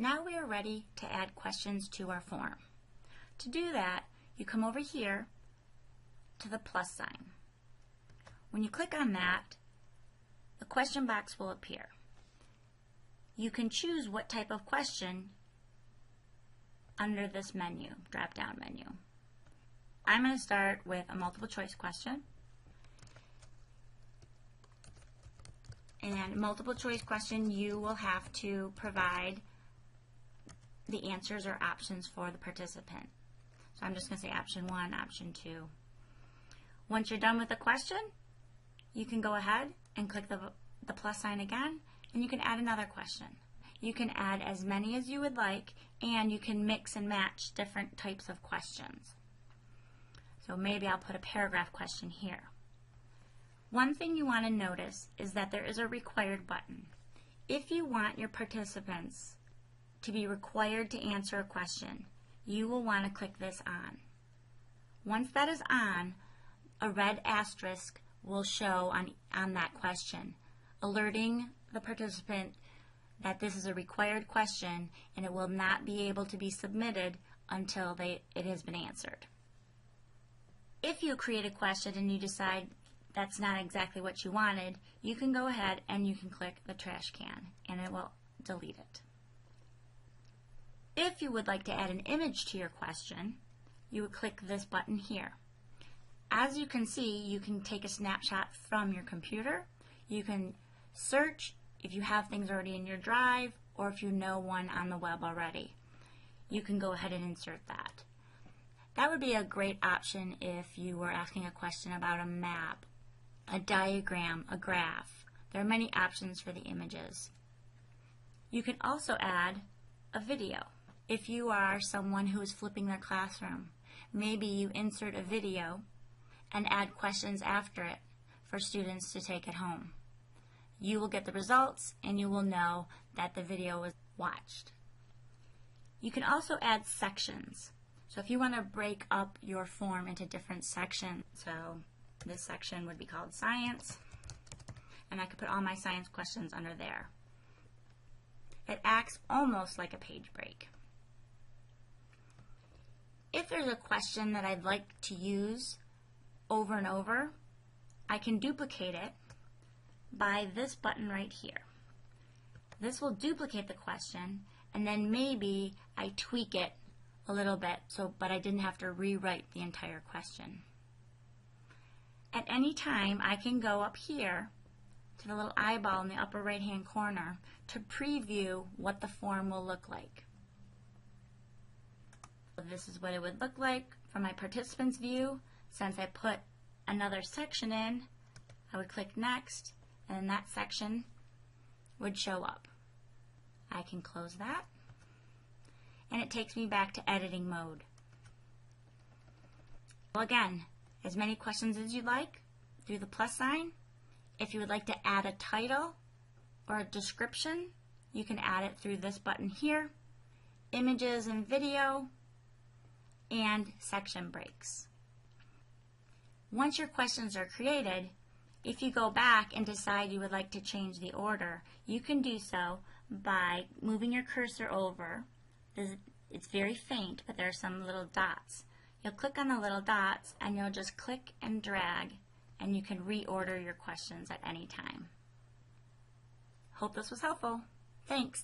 Now we are ready to add questions to our form. To do that, you come over here to the plus sign. When you click on that, the question box will appear. You can choose what type of question under this menu, drop-down menu. I'm going to start with a multiple choice question. And multiple choice question, you will have to provide the answers or options for the participant. So I'm just going to say option 1, option 2. Once you're done with the question, you can go ahead and click the plus sign again, and you can add another question. You can add as many as you would like, and you can mix and match different types of questions. So maybe I'll put a paragraph question here. One thing you want to notice is that there is a required button. If you want your participants to be required to answer a question, you will want to click this on. Once that is on, a red asterisk will show on that question, alerting the participant that this is a required question and it will not be able to be submitted until it has been answered. If you create a question and you decide that's not exactly what you wanted, you can go ahead and you can click the trash can and it will delete it. If you would like to add an image to your question, you would click this button here. As you can see, you can take a snapshot from your computer. You can search if you have things already in your drive or if you know one on the web already. You can go ahead and insert that. That would be a great option if you were asking a question about a map, a diagram, a graph. There are many options for the images. You can also add a video. If you are someone who is flipping their classroom, maybe you insert a video and add questions after it for students to take at home. You will get the results and you will know that the video was watched. You can also add sections. So if you want to break up your form into different sections, so this section would be called science, and I could put all my science questions under there. It acts almost like a page break. If there's a question that I'd like to use over and over, I can duplicate it by this button right here. This will duplicate the question, and then maybe I tweak it a little bit, but I didn't have to rewrite the entire question. At any time, I can go up here to the little eyeball in the upper right-hand corner to preview what the form will look like. This is what it would look like from my participants view. Since I put another section in, I would click next, and that section would show up. I can close that, and it takes me back to editing mode. Well, again, as many questions as you'd like through the plus sign. If you would like to add a title or a description, you can add it through this button here, images and video, and section breaks. Once your questions are created, if you go back and decide you would like to change the order, you can do so by moving your cursor over. It's very faint, but there are some little dots. You'll click on the little dots and you'll just click and drag, and you can reorder your questions at any time. Hope this was helpful. Thanks.